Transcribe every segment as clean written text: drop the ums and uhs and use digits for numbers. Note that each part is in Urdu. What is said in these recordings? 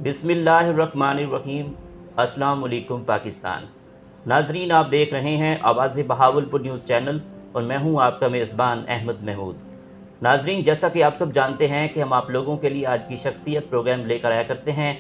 بسم اللہ الرحمن الرحیم۔ السلام علیکم پاکستان۔ ناظرین، آپ دیکھ رہے ہیں آواز بہاولپور نیوز چینل اور میں ہوں آپ کا میزبان احمد محمود۔ ناظرین، جیسا کہ آپ سب جانتے ہیں کہ ہم آپ لوگوں کے لیے آج کی شخصیت پروگرام لے کر آیا کرتے ہیں۔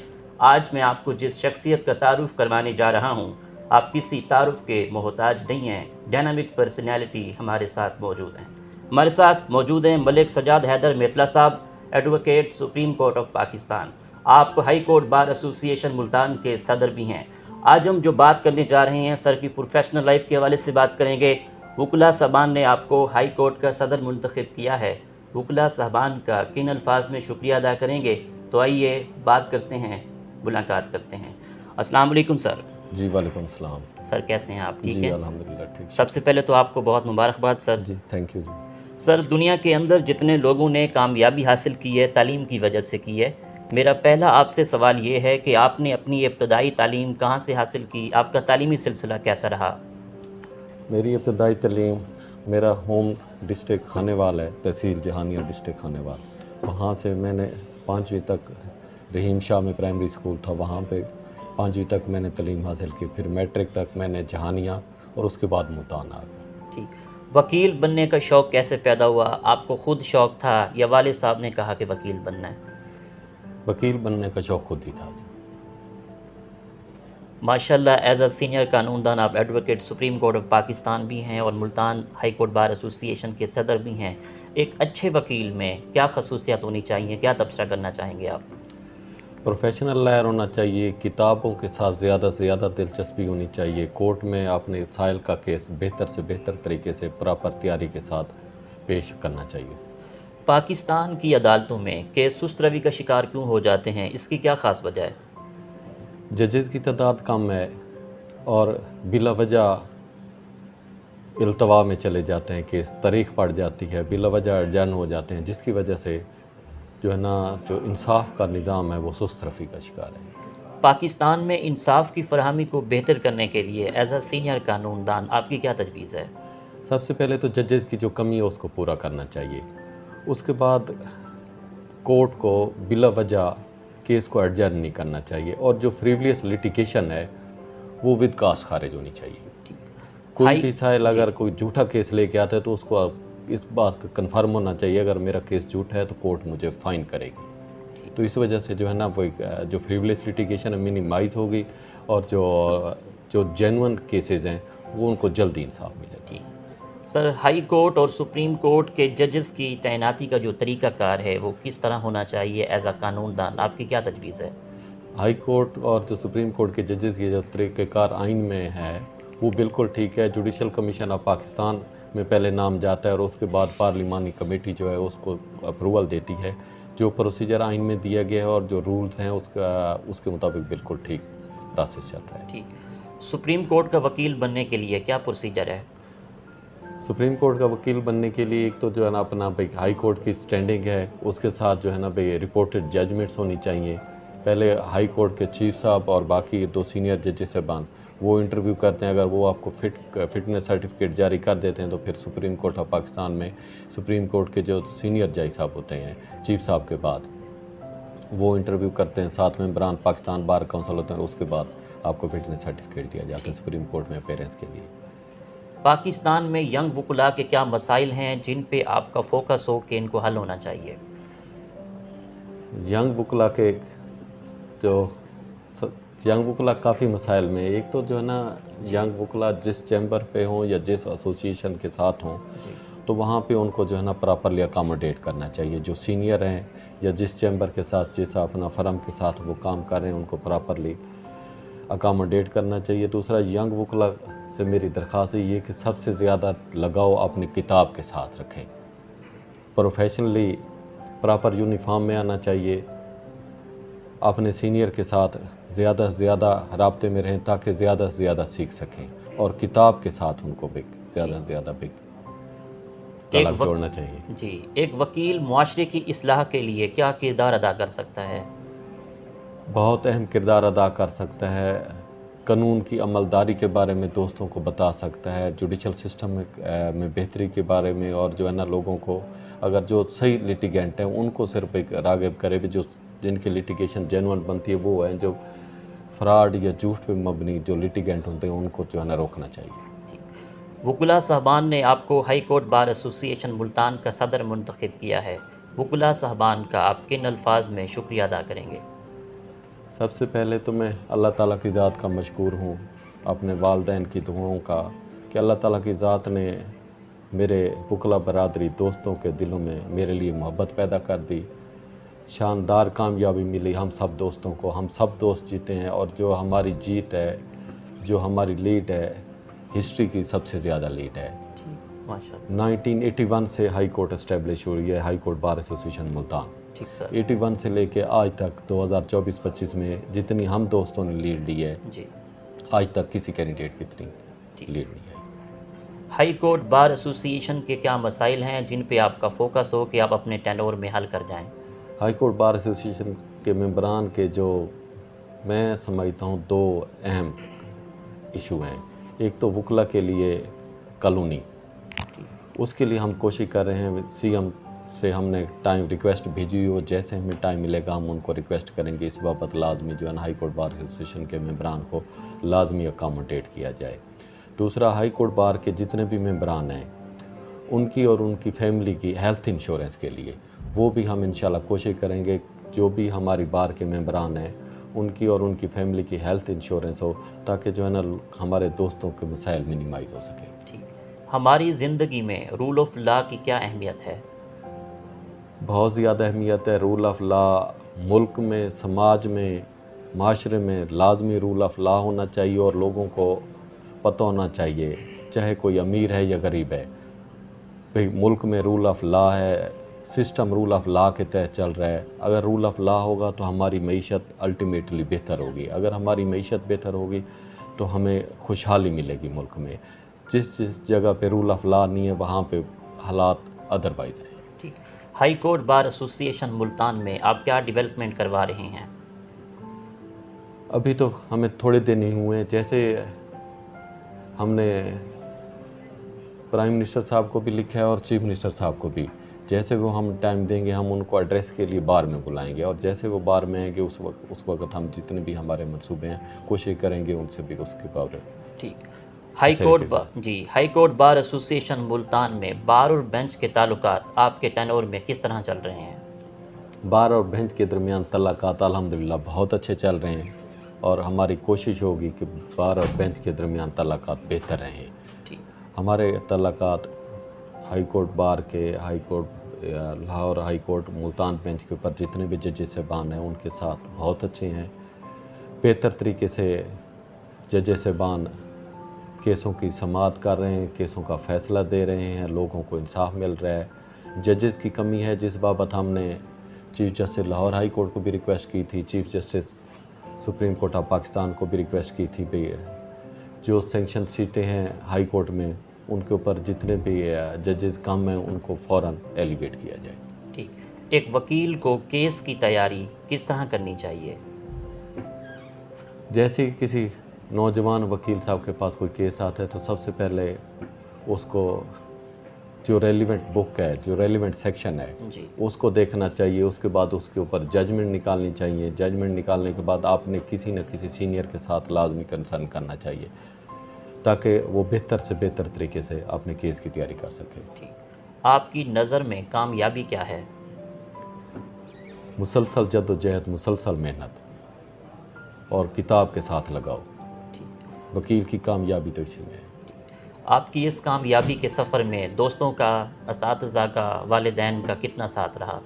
آج میں آپ کو جس شخصیت کا تعارف کروانے جا رہا ہوں، آپ کسی تعارف کے محتاج نہیں ہیں۔ ڈائنامک پرسنالٹی ہمارے ساتھ موجود ہیں۔ ہمارے ساتھ موجود ہیں ملک سجاد حیدر میتلا صاحب، advocate supreme court of Pakistan. آپ ہائی کورٹ بار ایسوسی ایشن ملتان کے صدر بھی ہیں۔ آج ہم جو بات کرنے جا رہے ہیں سر کی پروفیشنل لائف کے حوالے سے بات کریں گے۔ وکلا صاحبان نے آپ کو ہائی کورٹ کا صدر منتخب کیا ہے۔ وکلا صاحبان کا کن الفاظ میں شکریہ ادا کریں گے؟ تو آئیے بات کرتے ہیں، ملاقات کرتے ہیں۔ السلام علیکم سر۔ جی وعلیکم السلام۔ سر کیسے ہیں آپ؟ ٹھیک جی ہیں؟ الحمدللہ ٹھیک۔ سب سے پہلے تو آپ کو بہت مبارکباد سر۔ جی تھینک یو جی۔ سر، دنیا کے اندر جتنے لوگوں نے کامیابی حاصل کی ہے تعلیم کی وجہ سے کی ہے، میرا پہلا آپ سے سوال یہ ہے کہ آپ نے اپنی ابتدائی تعلیم کہاں سے حاصل کی؟ آپ کا تعلیمی سلسلہ کیسا رہا؟ میری ابتدائی تعلیم، میرا ہوم ڈسٹرکٹ خانیوال ہے، تحصیل جہانیہ ڈسٹرکٹ خانیوال۔ وہاں سے میں نے 5ویں تک رحیم شاہ میں پرائمری اسکول تھا، وہاں پہ 5ویں تک میں نے تعلیم حاصل کی۔ پھر میٹرک تک میں نے جہانیہ اور اس کے بعد ملتان آ گیا۔ ٹھیک۔ وکیل بننے کا شوق کیسے پیدا ہوا؟ آپ کو خود شوق تھا یا والد صاحب نے کہا کہ وکیل بننا ہے؟ وکیل بننے کا شوق خود ہی تھا جی۔ ماشاءاللہ، ایز اے سینئر قانون دان آپ advocate supreme court of Pakistan بھی ہیں اور ملتان ہائی کورٹ بار ایسوسی ایشن کے صدر بھی ہیں۔ ایک اچھے وکیل میں کیا خصوصیات ہونی چاہیے؟ کیا تبصرہ کرنا چاہیں گے آپ؟ پروفیشنل لائر ہونا چاہیے، کتابوں کے ساتھ زیادہ سے زیادہ دلچسپی ہونی چاہیے، کورٹ میں اپنے سائل کا کیس بہتر سے بہتر طریقے سے پراپر تیاری کے ساتھ پیش کرنا چاہیے۔ پاکستان کی عدالتوں میں کیس سست روی کا شکار کیوں ہو جاتے ہیں؟ اس کی کیا خاص وجہ ہے؟ ججز کی تعداد کم ہے اور بلا وجہ التوا میں چلے جاتے ہیں، کیس تاریخ پڑ جاتی ہے، بلا وجہ ارجان ہو جاتے ہیں، جس کی وجہ سے جو ہے نا جو انصاف کا نظام ہے وہ سست روی کا شکار ہے۔ پاکستان میں انصاف کی فراہمی کو بہتر کرنے کے لیے ایز اے سینئر قانون دان آپ کی کیا تجویز ہے؟ سب سے پہلے تو ججز کی جو کمی ہے اس کو پورا کرنا چاہیے۔ اس کے بعد کورٹ کو بلا وجہ کیس کو ایڈجرن نہیں کرنا چاہیے، اور جو فریولیس لیٹیگیشن ہے وہ ود کاسٹ خارج ہونی چاہیے۔ کوئی بھی سائل اگر کوئی جھوٹا کیس لے کے آتا ہے تو اس کو اس بات کا کنفرم ہونا چاہیے اگر میرا کیس جھوٹا ہے تو کورٹ مجھے فائن کرے گی۔ تو اس وجہ سے جو ہے نا وہ جو فریولیس لیٹیگیشن ہے منیمائز ہوگی، اور جو جینون کیسز ہیں وہ ان کو جلدی انصاف ملے گا۔ سر، ہائی کورٹ اور سپریم کورٹ کے ججز کی تعیناتی کا جو طریقہ کار ہے وہ کس طرح ہونا چاہیے ایز اے قانون دان؟ آپ کی کیا تجویز ہے؟ ہائی کورٹ اور جو سپریم کورٹ کے ججز کی جو طریقہ کار آئین میں ہے وہ بالکل ٹھیک ہے۔ جوڈیشل کمیشن آف پاکستان میں پہلے نام جاتا ہے اور اس کے بعد پارلیمانی کمیٹی جو ہے اس کو اپروول دیتی ہے۔ جو پروسیجر آئین میں دیا گیا ہے اور جو رولز ہیں اس کے مطابق بالکل ٹھیک پروسیس چل رہا ہے۔ ٹھیک۔ سپریم کورٹ کا وکیل بننے کے لیے کیا پروسیجر ہے؟ سپریم کورٹ کا وکیل بننے کے لیے ایک تو جو ہے نا اپنا ہائی کورٹ کی سٹینڈنگ ہے، اس کے ساتھ جو ہے نا رپورٹڈ ججمنٹس ہونی چاہیے۔ پہلے ہائی کورٹ کے چیف صاحب اور باقی 2 سینئر ججز صاحبان وہ انٹرویو کرتے ہیں، اگر وہ آپ کو فٹنس سرٹیفکیٹ جاری کر دیتے ہیں تو پھر سپریم کورٹ آف پاکستان میں سپریم کورٹ کے جو سینئر جج صاحب ہوتے ہیں چیف صاحب کے بعد وہ انٹرویو کرتے ہیں، 7 ممبران پاکستان بار کونسل ہوتے ہیں، اور اس کے بعد آپ کو فٹنس سرٹیفکیٹ دیا جاتا ہے سپریم کورٹ میں اپیرنس کے لیے۔ پاکستان میں ینگ وکلاء کے کیا مسائل ہیں جن پہ آپ کا فوکس ہو کہ ان کو حل ہونا چاہیے؟ ینگ وکلاء کے ینگ وکلاء کافی مسائل میں، ایک تو جو ہے نا ینگ وکلاء جس چیمبر پہ ہوں یا جس ایسوسی ایشن کے ساتھ ہوں تو وہاں پہ ان کو جو ہے نا پراپرلی اکاموڈیٹ کرنا چاہیے۔ جو سینئر ہیں یا جس چیمبر کے ساتھ جس اپنا فرم کے ساتھ وہ کام کر رہے ہیں ان کو پراپرلی اکاموڈیٹ کرنا چاہیے۔ دوسرا، ینگ وکلاء سے میری درخواست یہ کہ سب سے زیادہ لگاؤ اپنی کتاب کے ساتھ رکھیں، پروفیشنلی پراپر یونیفارم میں آنا چاہیے، اپنے سینئر کے ساتھ زیادہ سے زیادہ رابطے میں رہیں تاکہ زیادہ سے زیادہ سیکھ سکیں، اور کتاب کے ساتھ ان کو زیادہ سے زیادہ تعلق جوڑنا چاہیے۔ جی، ایک وکیل معاشرے کی اصلاح کے لیے کیا کردار ادا کر سکتا ہے؟ بہت اہم کردار ادا کر سکتا ہے۔ قانون کی عملداری کے بارے میں دوستوں کو بتا سکتا ہے، جوڈیشل سسٹم میں بہتری کے بارے میں، اور جو ہے نا لوگوں کو اگر جو صحیح لیٹیگنٹ ہیں ان کو صرف ایک راغب کرے بھی جو جن کی لٹیگیشن جینون بنتی ہے وہ ہیں، جو فراڈ یا جھوٹ پہ مبنی جو لٹیگنٹ ہوتے ہیں ان کو جو ہے نا روکنا چاہیے۔ وکلاء صاحبان نے آپ کو ہائی کورٹ بار ایسوسی ایشن ملتان کا صدر منتخب کیا ہے، وکلاء صاحبان کا آپ کن الفاظ میں شکریہ ادا کریں گے؟ سب سے پہلے تو میں اللہ تعالیٰ کی ذات کا مشکور ہوں، اپنے والدین کی دعاؤں کا، کہ اللہ تعالیٰ کی ذات نے میرے وکلاء برادری دوستوں کے دلوں میں میرے لیے محبت پیدا کر دی، شاندار کامیابی ملی ہم سب دوستوں کو، ہم سب دوست جیتے ہیں، اور جو ہماری جیت ہے، جو ہماری لیڈ ہے، ہسٹری کی سب سے زیادہ لیڈ ہے۔ ماشاء اللہ۔ 1981 سے ہائی کورٹ اسٹیبلش ہوئی ہے، ہائی کورٹ بار ایسوسی ایشن ملتان۔ ٹھیک سر۔ 81 سے لے کے آج تک 2024-25 میں جتنی ہم دوستوں نے لیڈ لی ہے، جی، آج تک کسی کینڈیڈیٹ کی اتنی لیڈ نہیں ہے۔ ہائی کورٹ بار ایسوسی ایشن کے کیا مسائل ہیں جن پہ آپ کا فوکس ہو کہ آپ اپنے ٹینور میں حل کر جائیں؟ ہائی کورٹ بار ایسوسی ایشن کے ممبران کے جو میں سمجھتا ہوں دو اہم ایشو ہیں، ایک تو وکلا کے لیے کالونی، اس کے لیے ہم کوشش کر رہے ہیں، سی ایم سے ہم نے ٹائم ریکویسٹ بھیجی ہو، جیسے ہمیں ٹائم ملے گا ہم ان کو ریکویسٹ کریں گے، اس بابت لازمی جو ہے نا ہائی کورٹ بار ایسوسیشن کے ممبران کو لازمی اکاموڈیٹ کیا جائے۔ دوسرا، ہائی کورٹ بار کے جتنے بھی ممبران ہیں ان کی اور ان کی فیملی کی ہیلتھ انشورنس کے لیے وہ بھی ہم انشاءاللہ کوشش کریں گے، جو بھی ہماری بار کے ممبران ہیں ان کی اور ان کی فیملی کی ہیلتھ انشورنس ہو، تاکہ جو ہے نا ہمارے دوستوں کے مسائل منیمائز ہو سکے۔ ہماری زندگی میں رول آف لا کی کیا اہمیت ہے؟ بہت زیادہ اہمیت ہے۔ رول آف لا ملک میں، سماج میں، معاشرے میں لازمی رول آف لا ہونا چاہیے، اور لوگوں کو پتہ ہونا چاہیے، چاہے کوئی امیر ہے یا غریب ہے، بھئی ملک میں رول آف لا ہے، سسٹم رول آف لا کے تحت چل رہا ہے۔ اگر رول آف لا ہوگا تو ہماری معیشت الٹیمیٹلی بہتر ہوگی، اگر ہماری معیشت بہتر ہوگی تو ہمیں خوشحالی ملے گی ملک میں۔ جس جگہ پہ رول آف لا نہیں ہے وہاں پہ حالات ادروائز ہیں۔ ٹھیک۔ ہائی کورٹ بار ایسوسی ایشن ملتان میں آپ کیا ڈیولپمنٹ کروا رہے ہیں؟ ابھی تو ہمیں تھوڑے دن ہی ہوئے ہیں، جیسے ہم نے پرائم منسٹر صاحب کو بھی لکھا ہے اور چیف منسٹر صاحب کو بھی، جیسے وہ ہم ٹائم دیں گے ہم ان کو ایڈریس کے لیے بار میں بلائیں گے، اور جیسے وہ بار میں آئیں گے اس وقت ہم جتنے بھی ہمارے منصوبے ہیں کوشش کریں گے ان سے بھی اس کے باور۔ ٹھیک۔ ہائی کورٹ بار ایسوسی ایشن ملتان میں بار اور بینچ کے تعلقات آپ کے ٹینور میں کس طرح چل رہے ہیں؟ بار اور بینچ کے درمیان تعلقات الحمدللہ بہت اچھے چل رہے ہیں، اور ہماری کوشش ہوگی کہ بار اور بینچ کے درمیان تعلقات بہتر رہیں۔ ہمارے تعلقات ہائی کورٹ بار کے، high court Lahore, high court Multan bench کے اوپر جتنے بھی ججز صاحبان ہیں ان کے ساتھ بہت اچھے ہیں، بہتر طریقے سے ججز صاحبان کیسوں کی سماعت کر رہے ہیں، کیسوں کا فیصلہ دے رہے ہیں، لوگوں کو انصاف مل رہا ہے۔ ججز کی کمی ہے جس بابت ہم نے chief justice Lahore high court کو بھی ریکویسٹ کی تھی، chief justice supreme court of Pakistan کو بھی ریکویسٹ کی تھی، بھی جو سینکشن سیٹیں ہیں ہائی کورٹ میں ان کے اوپر جتنے بھی ججز کم ہیں ان کو فوراً ایلیویٹ کیا جائے۔ ٹھیک۔ ایک وکیل کو کیس کی تیاری کس طرح کرنی چاہیے؟ جیسے کسی نوجوان وکیل صاحب کے پاس کوئی کیس آتا ہے تو سب سے پہلے اس کو جو ریلیونٹ بک ہے، جو ریلیونٹ سیکشن ہے جی، اس کو دیکھنا چاہیے، اس کے بعد اس کے اوپر ججمنٹ نکالنی چاہیے، ججمنٹ نکالنے کے بعد آپ نے کسی نہ کسی سینئر کے ساتھ لازمی کنسرن کرنا چاہیے تاکہ وہ بہتر سے بہتر طریقے سے اپنے کیس کی تیاری کر سکے۔ ٹھیک۔ آپ کی نظر میں کامیابی کیا ہے؟ مسلسل جد و جہد، مسلسل محنت اور کتاب کے ساتھ لگاؤ، وکیل کی کامیابی تو اسی میں ہے۔ آپ کی اس کامیابی کے سفر میں دوستوں کا، اساتذہ کا، والدین کا کتنا ساتھ رہا؟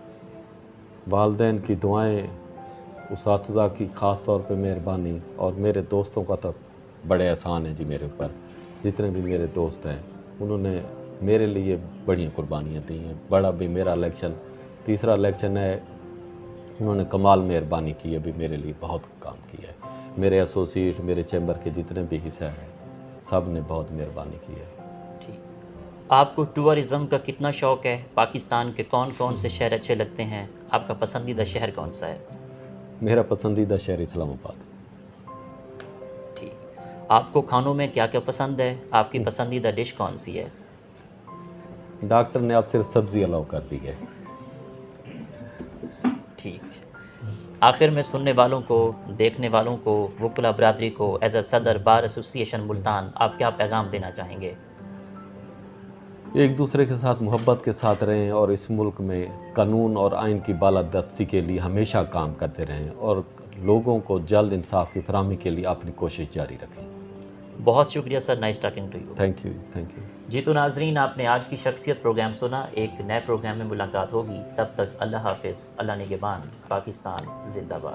والدین کی دعائیں، اساتذہ کی خاص طور پہ مہربانی، اور میرے دوستوں کا تو بڑے احسان ہیں جی میرے اوپر، جتنے بھی میرے دوست ہیں انہوں نے میرے لیے بڑی قربانیاں دی ہیں۔ بڑا بھی میرا الیکشن، تیسرا الیکشن ہے، انہوں نے کمال مہربانی کی ہے، بھی میرے لیے بہت کام کیا ہے۔ میرے ایسوسیٹ، میرے چیمبر کے جتنے بھی حصہ ہیں سب نے بہت مہربانی کی ہے۔ ٹھیک۔ آپ کو ٹورازم کا کتنا شوق ہے؟ پاکستان کے کون کون سے شہر اچھے لگتے ہیں؟ آپ کا پسندیدہ شہر کون سا ہے؟ میرا پسندیدہ شہر اسلام آباد۔ ٹھیک۔ آپ کو کھانوں میں کیا کیا پسند ہے؟ آپ کی پسندیدہ ڈش کون سی ہے؟ ڈاکٹر نے آپ صرف سبزی الاؤ کر دی ہے۔ ٹھیک۔ آخر میں سننے والوں کو، دیکھنے والوں کو، وکلا برادری کو ایز اے صدر بار ایسوسی ایشن ملتان آپ کیا پیغام دینا چاہیں گے؟ ایک دوسرے کے ساتھ محبت کے ساتھ رہیں اور اس ملک میں قانون اور آئین کی بالادستی کے لیے ہمیشہ کام کرتے رہیں اور لوگوں کو جلد انصاف کی فراہمی کے لیے اپنی کوشش جاری رکھیں۔ بہت شکریہ sir, nice talking to you. Thank you, thank you. جی تو ناظرین، آپ نے آج کی شخصیت پروگرام سنا، ایک نئے پروگرام میں ملاقات ہوگی، تب تک اللہ حافظ، اللہ نگہبان، پاکستان زندہ باد۔